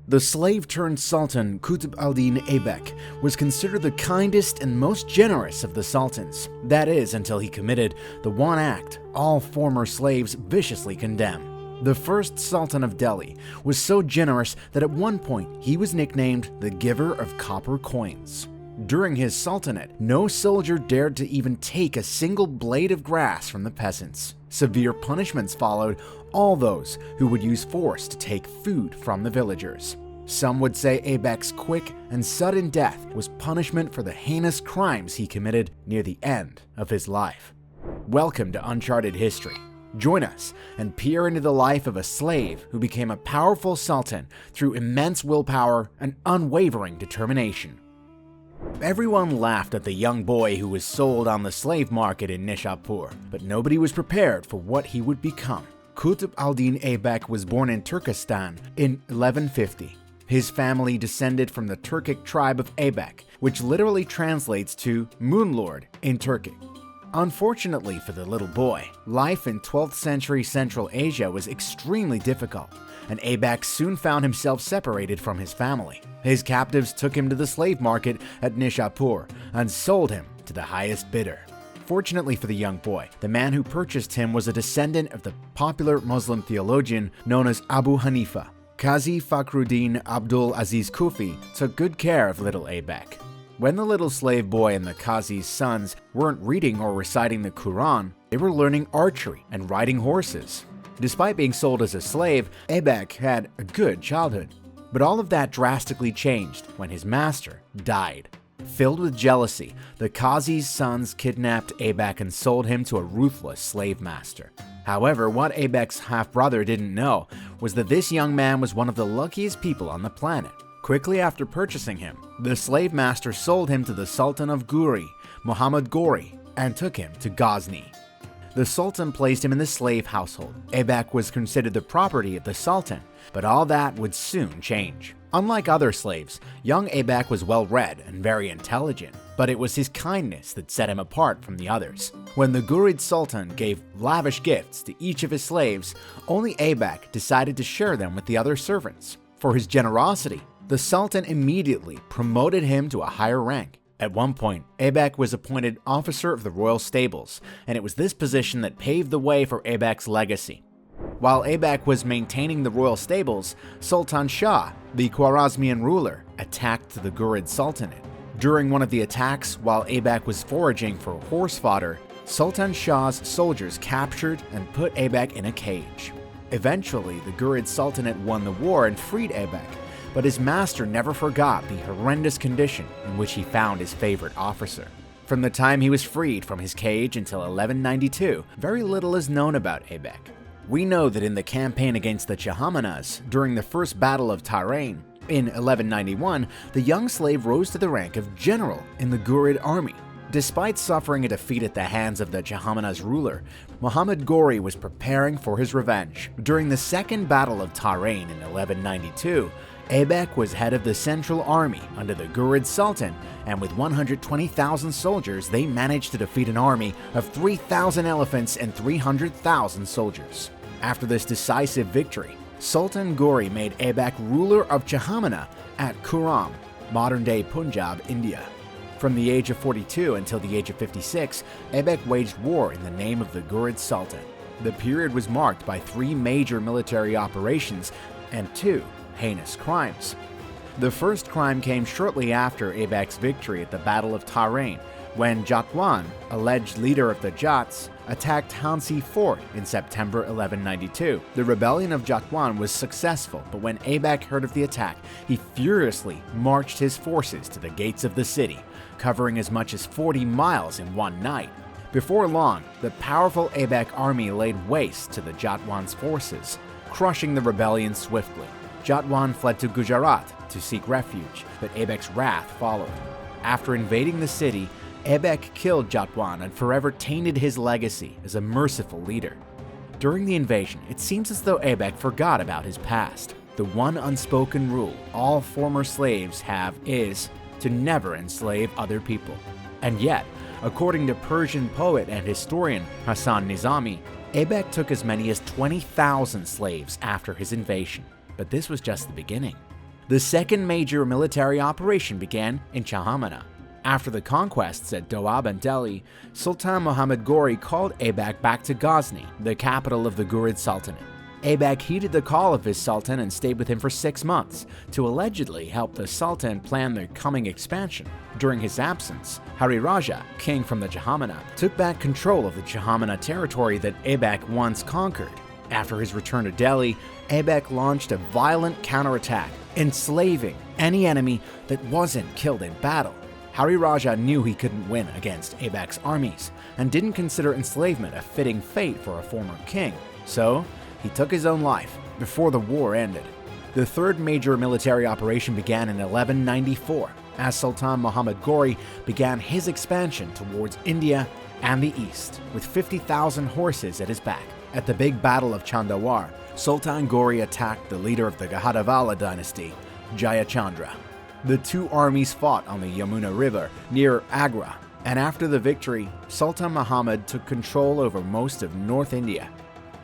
The slave-turned-sultan Qutb al-Din Aibek was considered the kindest and most generous of the sultans. That is, until he committed the one act all former slaves viciously condemn. The first Sultan of Delhi was so generous that at one point he was nicknamed the giver of copper coins. During his sultanate, no soldier dared to even take a single blade of grass from the peasants. Severe punishments followed all those who would use force to take food from the villagers. Some would say Aibek's quick and sudden death was punishment for the heinous crimes he committed near the end of his life. Welcome to Uncharted History. Join us and peer into the life of a slave who became a powerful sultan through immense willpower and unwavering determination. Everyone laughed at the young boy who was sold on the slave market in Nishapur, but nobody was prepared for what he would become. Qutb al-Din Aibek was born in Turkestan in 1150. His family descended from the Turkic tribe of Aibek, which literally translates to Moon Lord in Turkic. Unfortunately for the little boy, life in 12th century Central Asia was extremely difficult, and Aibek soon found himself separated from his family. His captives took him to the slave market at Nishapur and sold him to the highest bidder. Fortunately for the young boy, the man who purchased him was a descendant of the popular Muslim theologian known as Abu Hanifa. Qazi Fakhruddin Abdul Aziz Kufi took good care of little Aibek. When the little slave boy and the Qazi's sons weren't reading or reciting the Quran, they were learning archery and riding horses. Despite being sold as a slave, Aibek had a good childhood. But all of that drastically changed when his master died. Filled with jealousy, the Qazi's sons kidnapped Aibek and sold him to a ruthless slave master. However, what Aibek's half-brother didn't know was that this young man was one of the luckiest people on the planet. Quickly after purchasing him, the slave master sold him to the Sultan of Ghori, Muhammad Ghori, and took him to Ghazni. The Sultan placed him in the slave household. Aibek was considered the property of the Sultan, but all that would soon change. Unlike other slaves, young Aibek was well-read and very intelligent, but it was his kindness that set him apart from the others. When the Ghorid Sultan gave lavish gifts to each of his slaves, only Aibek decided to share them with the other servants. For his generosity, the Sultan immediately promoted him to a higher rank. At one point, Aibek was appointed officer of the royal stables, and it was this position that paved the way for Aibek's legacy. While Aibek was maintaining the royal stables, Sultan Shah, the Khwarezmian ruler, attacked the Ghorid Sultanate. During one of the attacks, while Aibek was foraging for horse fodder, Sultan Shah's soldiers captured and put Aibek in a cage. Eventually, the Ghorid Sultanate won the war and freed Aibek, but his master never forgot the horrendous condition in which he found his favorite officer. From the time he was freed from his cage until 1192, very little is known about Aibek. We know that in the campaign against the Chahamanas during the First Battle of Tarain in 1191, the young slave rose to the rank of general in the Ghorid army. Despite suffering a defeat at the hands of the Chahamanas ruler, Muhammad Ghori was preparing for his revenge. During the Second Battle of Tarain in 1192, Aibek was head of the central army under the Ghorid Sultan, and with 120,000 soldiers, they managed to defeat an army of 3,000 elephants and 300,000 soldiers. After this decisive victory, Sultan Ghori made Aibek ruler of Chahamana at Kurram, modern-day Punjab, India. From the age of 42 until the age of 56, Aibek waged war in the name of the Ghorid Sultan. The period was marked by 3 major military operations and 2 heinous crimes. The first crime came shortly after Aibek's victory at the Battle of Tarain, when Jatwan, alleged leader of the Jats, attacked Hansi Fort in September 1192. The rebellion of Jatwan was successful, but when Aibek heard of the attack, he furiously marched his forces to the gates of the city, covering as much as 40 miles in one night. Before long, the powerful Aibek army laid waste to the Jatwan's forces, crushing the rebellion swiftly. Jatwan fled to Gujarat to seek refuge, but Aibek's wrath followed. After invading the city, Aibek killed Jatwan and forever tainted his legacy as a merciful leader. During the invasion, it seems as though Aibek forgot about his past. The one unspoken rule all former slaves have is to never enslave other people. And yet, according to Persian poet and historian Hassan Nizami, Aibek took as many as 20,000 slaves after his invasion. But this was just the beginning. The second major military operation began in Chahamana. After the conquests at Doab and Delhi, Sultan Muhammad Ghori called Aibak back to Ghazni, the capital of the Ghorid Sultanate. Aibak heeded the call of his sultan and stayed with him for 6 months to allegedly help the sultan plan their coming expansion. During his absence, Hari Raja, king from the Chahamana, took back control of the Chahamana territory that Aibak once conquered. After his return to Delhi, Aibak launched a violent counterattack, enslaving any enemy that wasn't killed in battle. Hari Raja knew he couldn't win against Aibak's armies and didn't consider enslavement a fitting fate for a former king, so he took his own life before the war ended. The third major military operation began in 1194, as Sultan Muhammad Ghori began his expansion towards India and the east, with 50,000 horses at his back. At the Big Battle of Chandawar, Sultan Ghori attacked the leader of the Gahadavala dynasty, Jayachandra. The two armies fought on the Yamuna River near Agra, and after the victory, Sultan Muhammad took control over most of North India.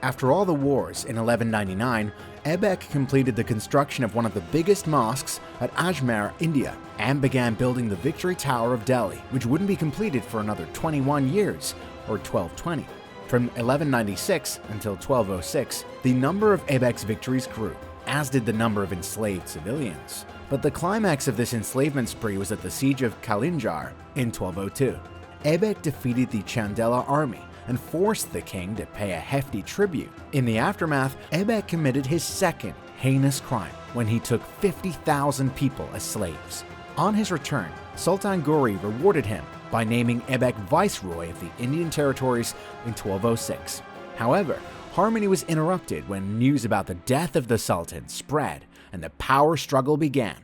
After all the wars in 1199, Aibak completed the construction of one of the biggest mosques at Ajmer, India, and began building the Victory Tower of Delhi, which wouldn't be completed for another 21 years, or 1220. From 1196 until 1206, the number of Aibak's victories grew, as did the number of enslaved civilians. But the climax of this enslavement spree was at the siege of Kalinjar in 1202. Aibak defeated the Chandela army and forced the king to pay a hefty tribute. In the aftermath, Aibak committed his second heinous crime when he took 50,000 people as slaves. On his return, Sultan Ghori rewarded him by naming Aibak viceroy of the Indian territories in 1206. However, harmony was interrupted when news about the death of the Sultan spread and the power struggle began.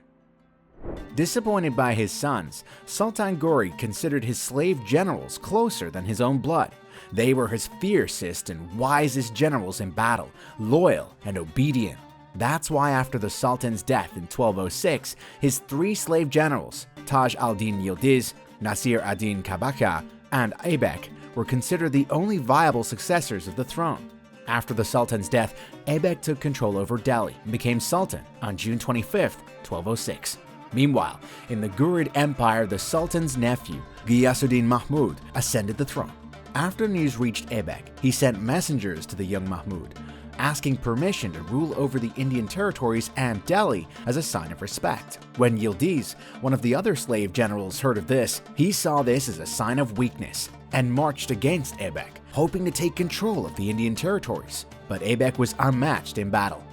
Disappointed by his sons, Sultan Ghori considered his slave generals closer than his own blood. They were his fiercest and wisest generals in battle, loyal and obedient. That's why after the Sultan's death in 1206, his 3 slave generals, Taj al-Din Yildiz, Nasir ad-Din Kabaka, and Aibek, were considered the only viable successors of the throne. After the Sultan's death, Aibek took control over Delhi and became Sultan on June 25, 1206. Meanwhile, in the Ghorid Empire, the Sultan's nephew, Ghiyasuddin Mahmud, ascended the throne. After news reached Aibek, he sent messengers to the young Mahmud, asking permission to rule over the Indian territories and Delhi as a sign of respect. When Yildiz, one of the other slave generals, heard of this, he saw this as a sign of weakness and marched against Aibek, hoping to take control of the Indian territories. But Aibek was unmatched in battle.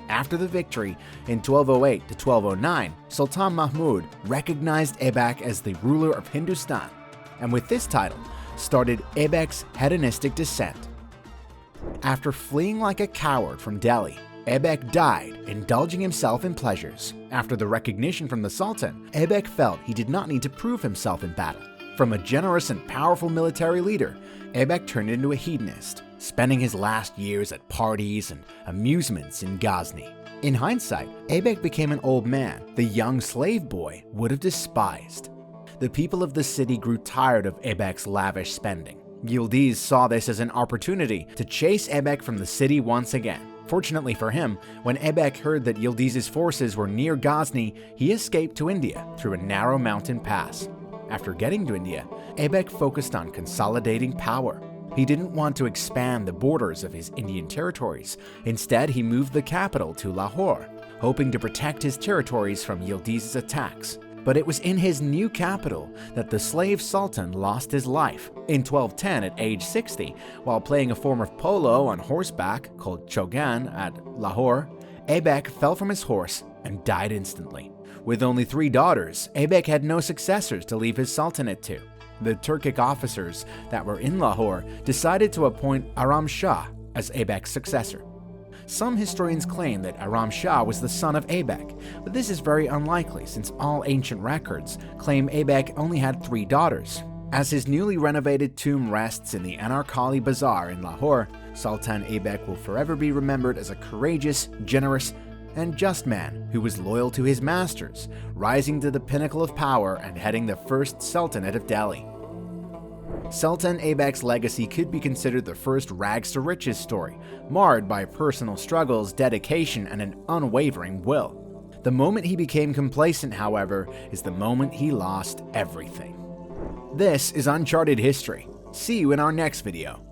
After the victory in 1208 to 1209, Sultan Mahmud recognized Aibak as the ruler of Hindustan, and with this title, started Aibek's hedonistic descent. After fleeing like a coward from Delhi, Aibek died, indulging himself in pleasures. After the recognition from the Sultan, Aibek felt he did not need to prove himself in battle. From a generous and powerful military leader, Aibek turned into a hedonist, spending his last years at parties and amusements in Ghazni. In hindsight, Aibek became an old man the young slave boy would have despised. The people of the city grew tired of Aibek's lavish spending. Yildiz saw this as an opportunity to chase Aibek from the city once again. Fortunately for him, when Aibek heard that Yildiz's forces were near Ghazni, he escaped to India through a narrow mountain pass. After getting to India, Aibek focused on consolidating power. He didn't want to expand the borders of his Indian territories. Instead, he moved the capital to Lahore, hoping to protect his territories from Yildiz's attacks. But it was in his new capital that the slave sultan lost his life. In 1210, at age 60, while playing a form of polo on horseback called chogan at Lahore, Aibek fell from his horse and died instantly. With only 3 daughters, Aibek had no successors to leave his sultanate to. The Turkic officers that were in Lahore decided to appoint Aram Shah as Aibek's successor. Some historians claim that Aram Shah was the son of Aibek, but this is very unlikely since all ancient records claim Aibek only had 3 daughters. As his newly renovated tomb rests in the Anarkali Bazaar in Lahore, Sultan Aibek will forever be remembered as a courageous, generous, and just man who was loyal to his masters, rising to the pinnacle of power and heading the first Sultanate of Delhi. Sultan Aibek's legacy could be considered the first rags-to-riches story, marred by personal struggles, dedication, and an unwavering will. The moment he became complacent, however, is the moment he lost everything. This is Uncharted History. See you in our next video.